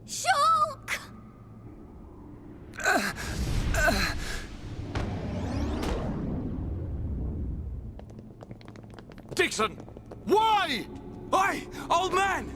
Shulk! Dixon! Why? Oi, old man!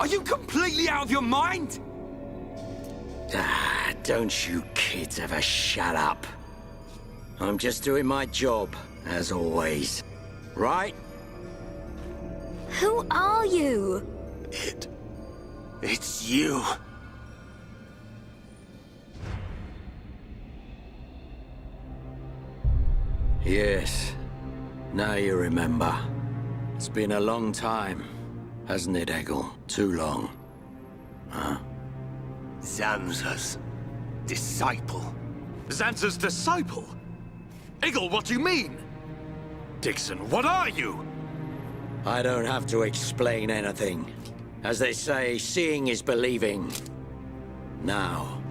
Are you completely out of your mind? Don't you kids ever shut up. I'm just doing my job, as always. Right? Who are you? It's you. Yes. Now you remember. It's been a long time, hasn't it, Eggle? Too long. Huh? Zanza's disciple. Zanza's disciple? Eggle, what do you mean? Dixon, what are you? I don't have to explain anything. As they say, seeing is believing. Now,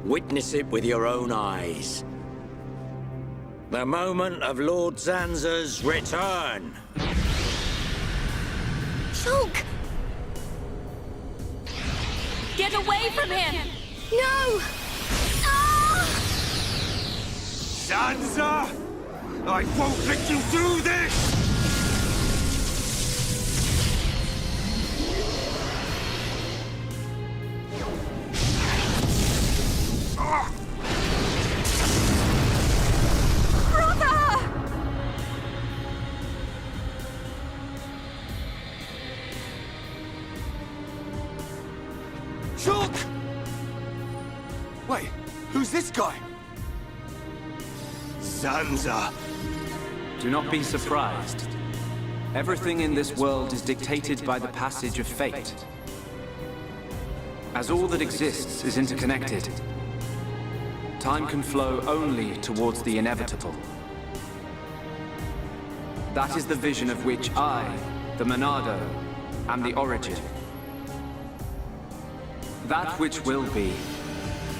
witness it with your own eyes. The moment of Lord Zanza's return. Shulk! Get away from him! No! Ah! Zanza! I won't let you do this! Shulk! Wait, who's this guy? Zanza. Do not be surprised. Everything in this world is dictated by the passage of fate. As all that exists is interconnected, time can flow only towards the inevitable. That is the vision of which I, the Monado, am the origin. That which will be,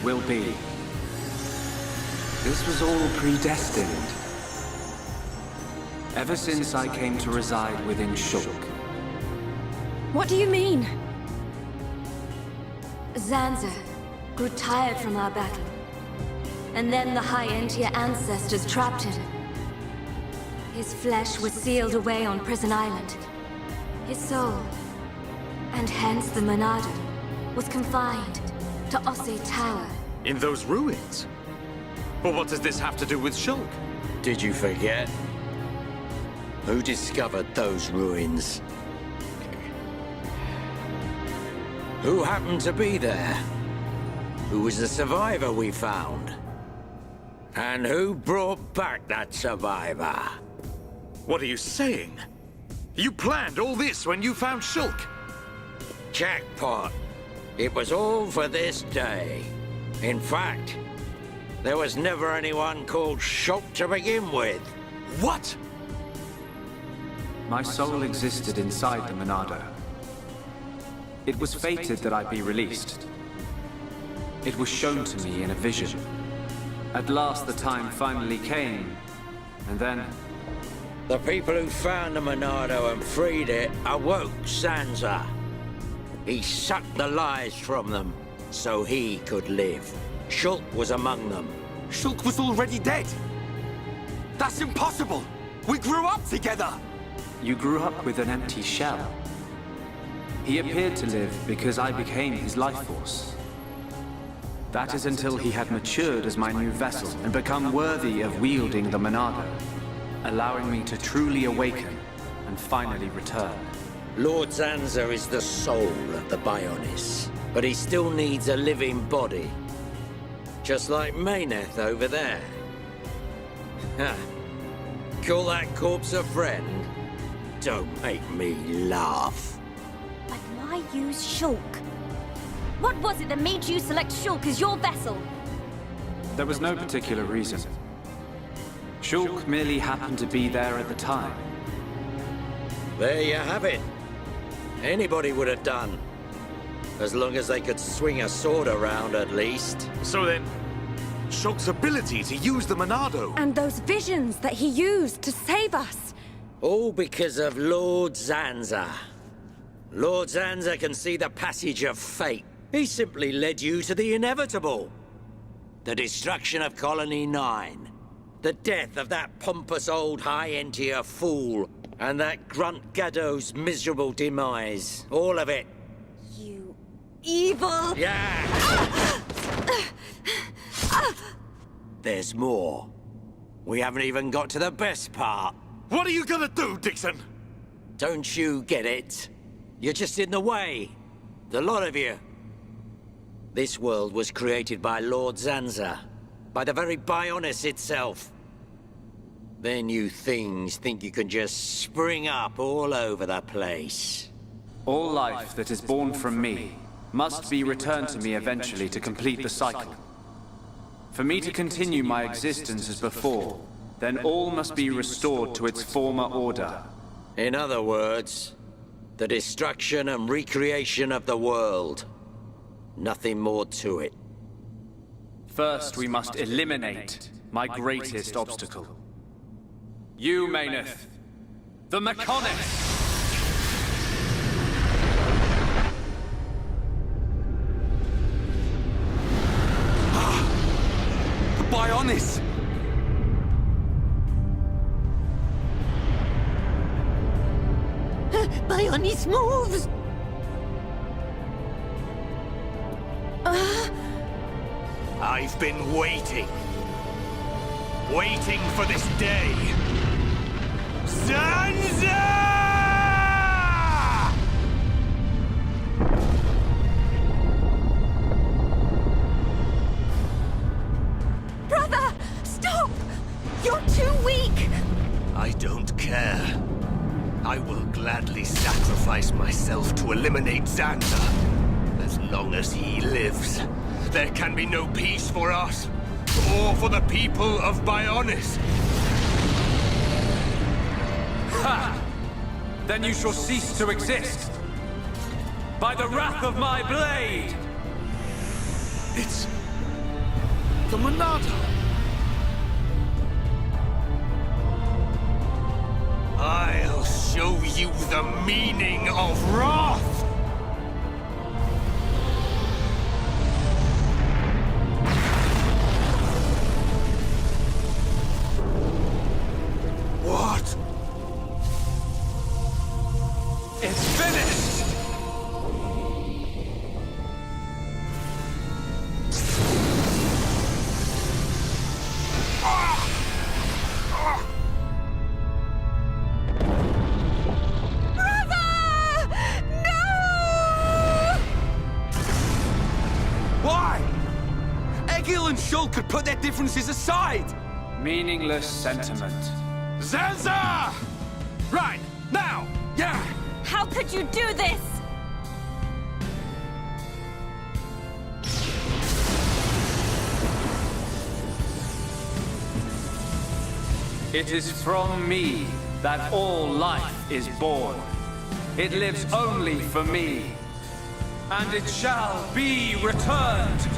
will be. This was all predestined. Ever since I came to reside within Shulk. What do you mean? Zanza grew tired from our battle. And then the High Entier ancestors trapped him. His flesh was sealed away on Prison Island. His soul, and hence the Monado, was confined to Osse Tower. In those ruins? But what does this have to do with Shulk? Did you forget? Who discovered those ruins? Who happened to be there? Who was the survivor we found? And who brought back that survivor? What are you saying? You planned all this when you found Shulk? Jackpot. It was all for this day. In fact, there was never anyone called Shulk to begin with. What? My soul existed inside the Monado. It was fated that I be released. It was shown to me in a vision. At last the time finally came, and then... The people who found the Monado and freed it awoke Zanza. He sucked the lives from them, so he could live. Shulk was among them. Shulk was already dead! That's impossible! We grew up together! You grew up with an empty shell. He appeared to live because I became his life force. That is until he had matured as my new vessel and become worthy of wielding the Monado, allowing me to truly awaken and finally return. Lord Zanza is the soul of the Bionis, but he still needs a living body. Just like Mayneth over there. Ha! Call that corpse a friend? Don't make me laugh. But why use Shulk? What was it that made you select Shulk as your vessel? There was no particular reason. Shulk merely happened to be there at the time. There you have it. Anybody would have done. As long as they could swing a sword around, at least. So then, Shulk's ability to use the Monado... And those visions that he used to save us. All because of Lord Zanza. Lord Zanza can see the passage of fate. He simply led you to the inevitable. The destruction of Colony 9. The death of that pompous old high-entier fool. And that grunt Gaddo's miserable demise. All of it. You evil... Yeah! There's more. We haven't even got to the best part. What are you gonna do, Dixon? Don't you get it? You're just in the way. The lot of you. This world was created by Lord Zanza. By the very Bionis itself. Then you things think you can just spring up all over the place. All life that is born from me must be returned to me eventually to complete the cycle. For me to continue my existence as before, then all must be restored to its former order. In other words, the destruction and recreation of the world. Nothing more to it. First, we must eliminate my greatest obstacle. You, Mayneth. The Mechonis! The Bionis! Bionis moves! I've been waiting. Waiting for this day. Zanza! Brother! Stop! You're too weak! I don't care. I will gladly sacrifice myself to eliminate Zanza. As long as he lives, there can be no peace for us, or for the people of Bionis. Ha! Then you shall cease to exist. By the wrath of my blade! It's... the Monado. I'll show you the meaning of wrath! What? It's finished! Why? Egil and Shul could put their differences aside! Meaningless sentiment. Zanza! Right, now! Yeah! How could you do this? It is from me that all life is born. It lives only for me. And it shall be returned.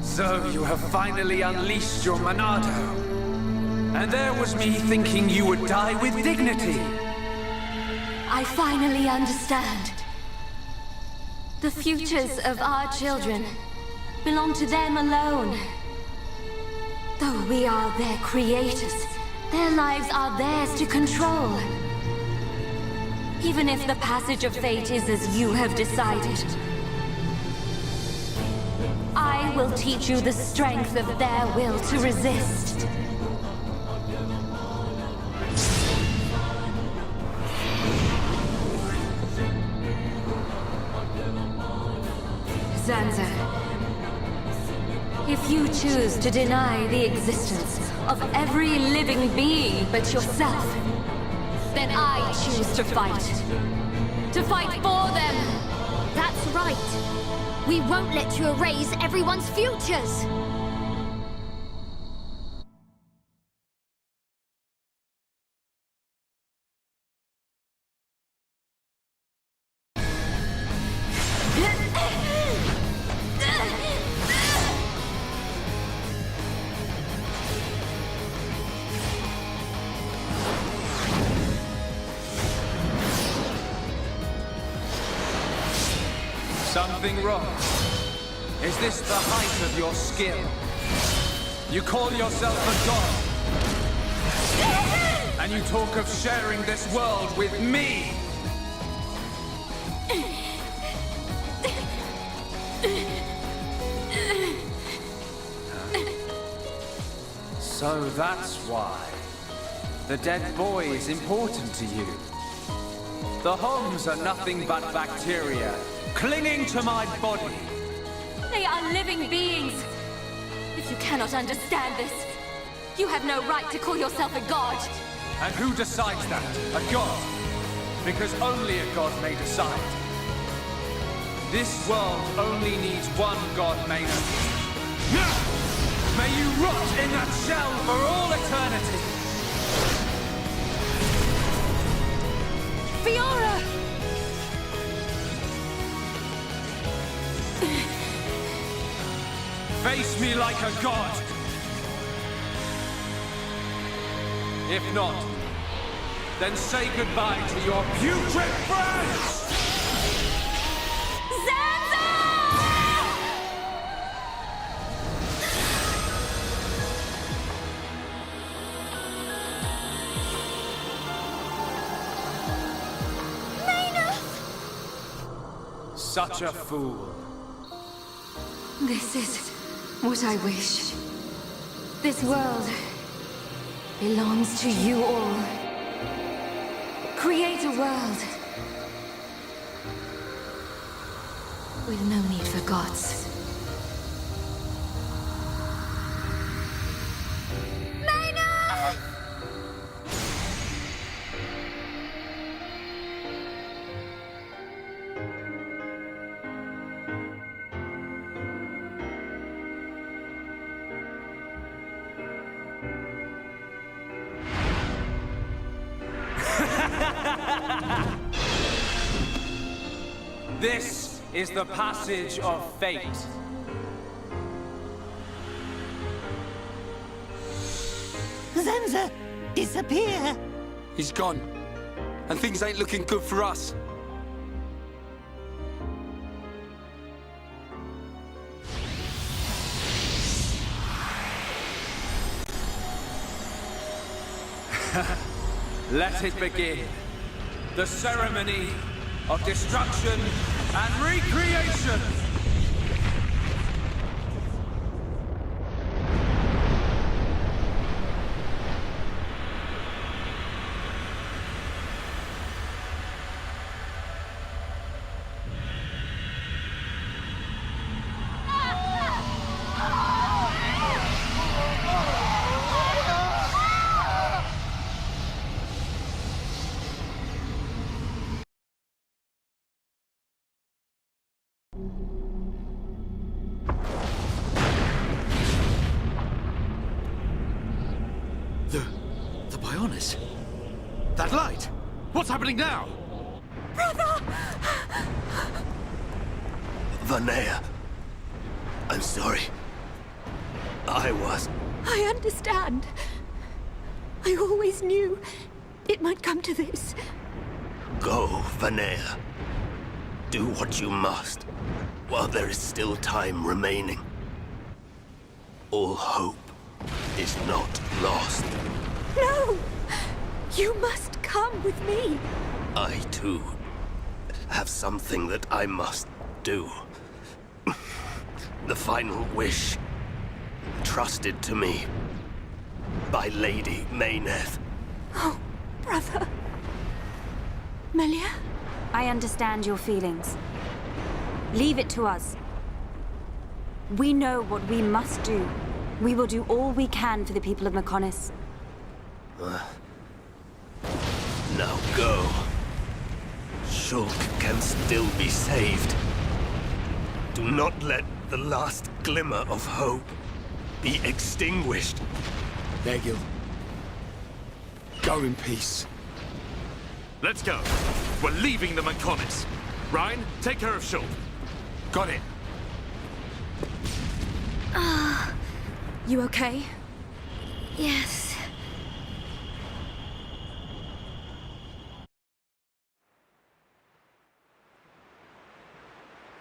So you have finally unleashed your Monado. And there was me thinking you would die with dignity. I finally understand. The futures of our children belong to them alone. Though we are their creators, their lives are theirs to control. Even if the passage of fate is as you have decided, I will teach you the strength of their will to resist. Zanza, if you choose to deny the existence of every living being but yourself, then I choose to fight. To fight for them! That's right. We won't let you erase everyone's futures! something wrong? Is this the height of your skill? You call yourself a god, and you talk of sharing this world with me! So that's why. The dead boy is important to you. The Homs are nothing but bacteria, clinging to my body. They are living beings. If you cannot understand this, you have no right to call yourself a god. And who decides that? A god? Because only a god may decide. This world only needs one god, Maynard. May you rot in that shell for all eternity! Fiora! Face me like a god! If not, then say goodbye to your putrid friends! Such a fool. This is what I wish. This world belongs to you all. Create a world with no need for gods. This is the passage of fate. Zanza, disappear! He's gone. And things ain't looking good for us. Let it begin. The ceremony of destruction and recreation! The Bionis? That light! What's happening now? Brother! Vanea. I'm sorry. I understand. I always knew it might come to this. Go, Vanea. Do what you must, while there is still time remaining. All hope is not lost. No! You must come with me. I, too, have something that I must do. The final wish, trusted to me by Lady Mayneth. Oh, brother. Melia? I understand your feelings. Leave it to us. We know what we must do. We will do all we can for the people of Mechonis. Now go. Shulk can still be saved. Do not let the last glimmer of hope be extinguished. Negil. Go in peace. Let's go. We're leaving the Mechonis. Ryan, take care of Shulk. Got it. You okay? Yes.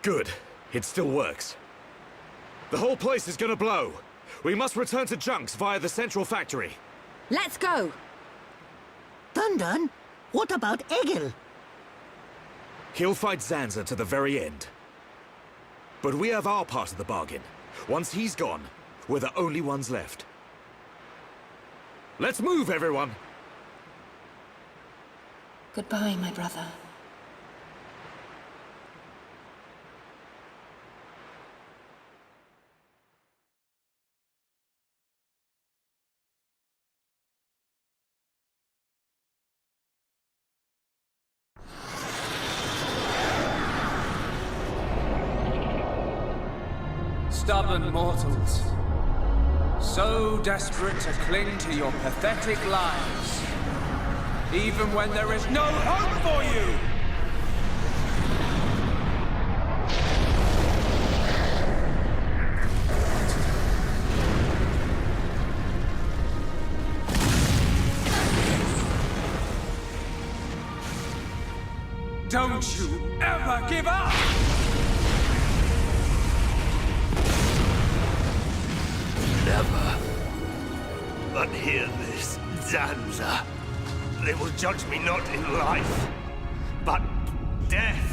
Good. It still works. The whole place is gonna blow. We must return to Junks via the central factory. Let's go! Dun, what about Egil? He'll fight Zanza to the very end. But we have our part of the bargain. Once he's gone, we're the only ones left. Let's move, everyone! Goodbye, my brother. Stubborn mortals, so desperate to cling to your pathetic lives, even when there is no hope for you! Don't you ever give up! Never. But hear this, Zanza. They will judge me not in life, but death.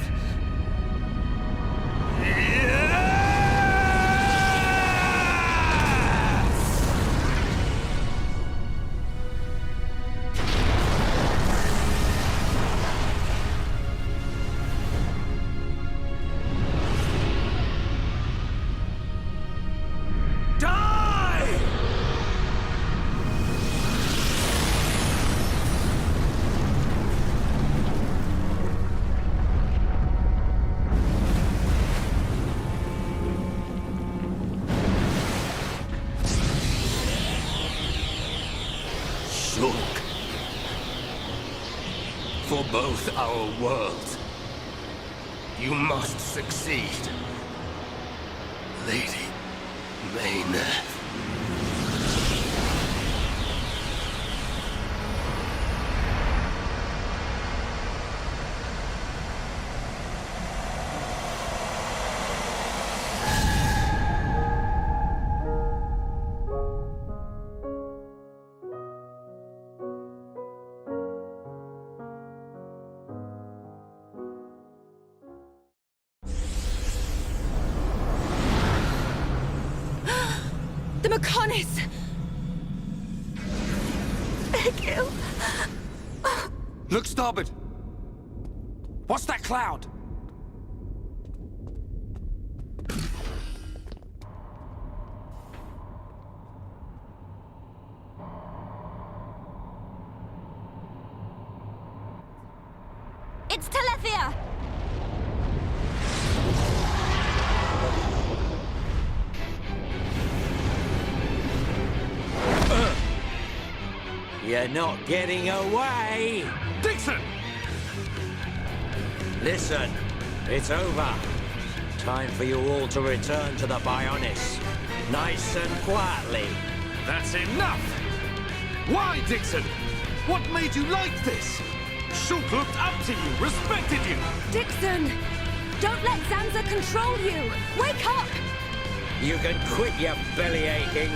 For both our worlds, you must succeed, Lady Mayneth. The McConaughey's! Egil! Look starboard! What's that cloud? It's Telethia! You're not getting away! Dixon! Listen, it's over. Time for you all to return to the Bionis. Nice and quietly. That's enough! Why, Dixon? What made you like this? Shulk looked up to you, respected you! Dixon! Don't let Zanza control you! Wake up! You can quit your belly aching.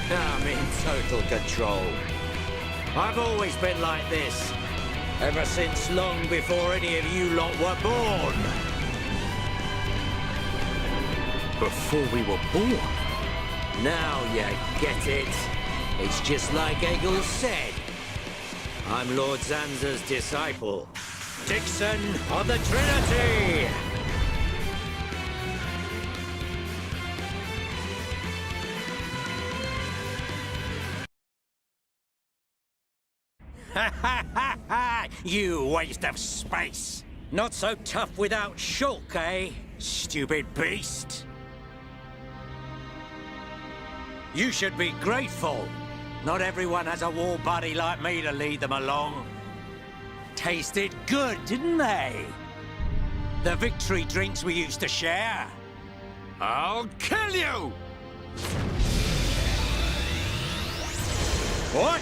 I'm in total control. I've always been like this. Ever since long before any of you lot were born. Before we were born? Now you get it. It's just like Egil said. I'm Lord Zanza's disciple. Dixon of the Trinity! Ha ha ha ha! You waste of space! Not so tough without Shulk, eh? Stupid beast! You should be grateful. Not everyone has a war buddy like me to lead them along. Tasted good, didn't they? The victory drinks we used to share. I'll kill you! What?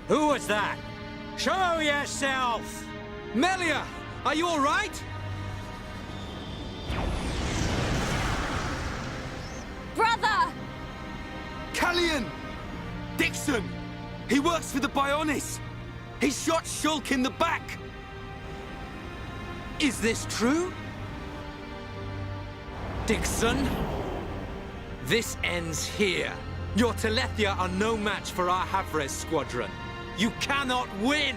Who was that? Show yourself! Melia! Are you all right? Brother! Callian! Dixon! He works for the Bionis! He shot Shulk in the back! Is this true? Dixon? This ends here. Your Telethia are no match for our Havres squadron. You cannot win!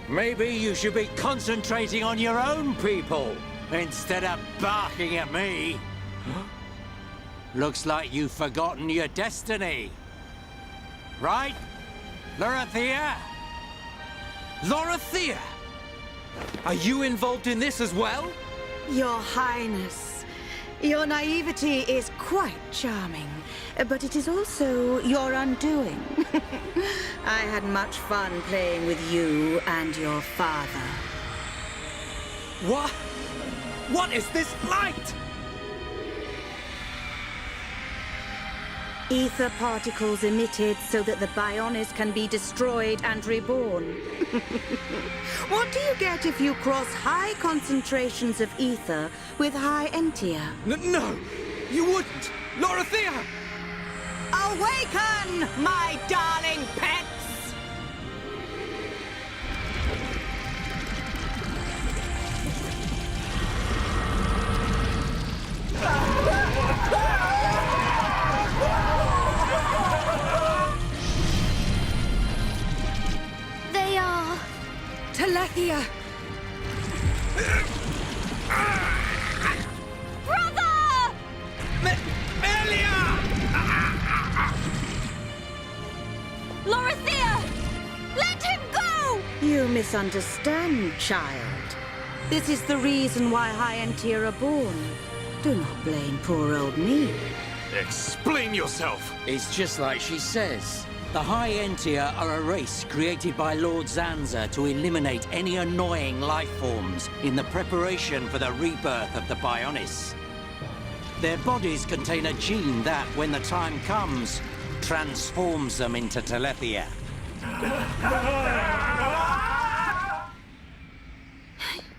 Maybe you should be concentrating on your own people instead of barking at me. Looks like you've forgotten your destiny. Right? Lorithia? Lorithia! Are you involved in this as well? Your Highness, your naivety is quite charming, but it is also your undoing. I had much fun playing with you and your father. What? What is this light? Ether particles emitted so that the Bionis can be destroyed and reborn. What do you get if you cross high concentrations of ether with high entia? No! You wouldn't! Lorithia! Awaken, my darling pets! They are... Telethia! Brother! Melia! Lorithia! Let him go! You misunderstand, child. This is the reason why high entia are born. Do not blame poor old me. Explain yourself! It's just like she says. The High Entia are a race created by Lord Zanza to eliminate any annoying life forms in the preparation for the rebirth of the Bionis. Their bodies contain a gene that, when the time comes, transforms them into Telethia.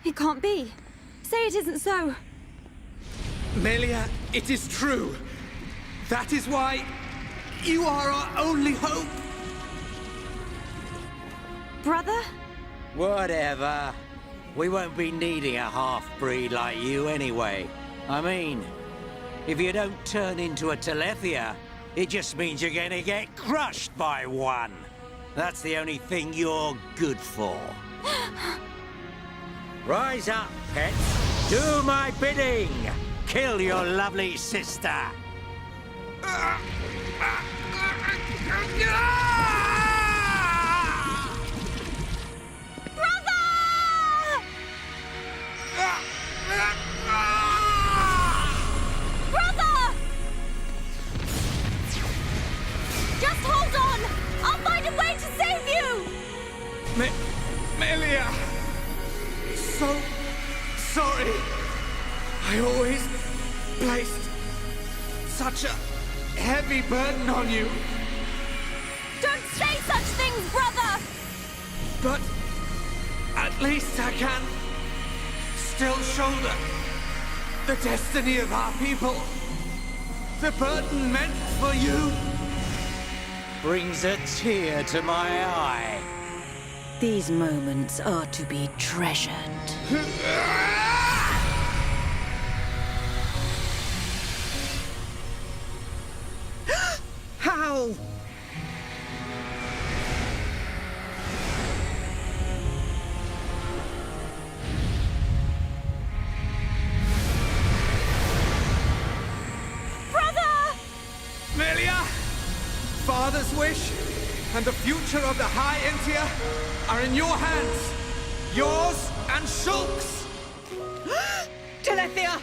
It can't be. Say it isn't so. Melia, it is true. That is why you are our only hope. Brother? Whatever. We won't be needing a half-breed like you anyway. I mean, if you don't turn into a Telethia, it just means you're gonna get crushed by one. That's the only thing you're good for. Rise up, pets. Do my bidding. Kill your lovely sister. Just hold on! I'll find a way to save you! Melia! So sorry. I always placed such a heavy burden on you. Don't say such things, brother! But at least I can still shoulder the destiny of our people. The burden meant for you. Brings a tear to my eye. These moments are to be treasured. How? Brother! Melia! Father's wish and the future of the High Entia are in your hands. Yours and Shulk's. Telethia!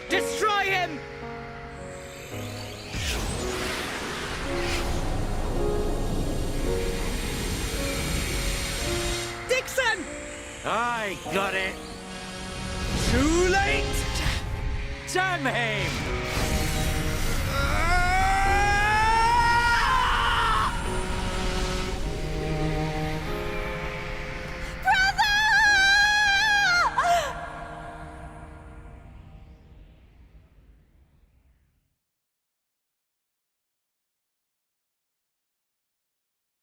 Destroy him! Dixon! I got it. Too late! Damn him!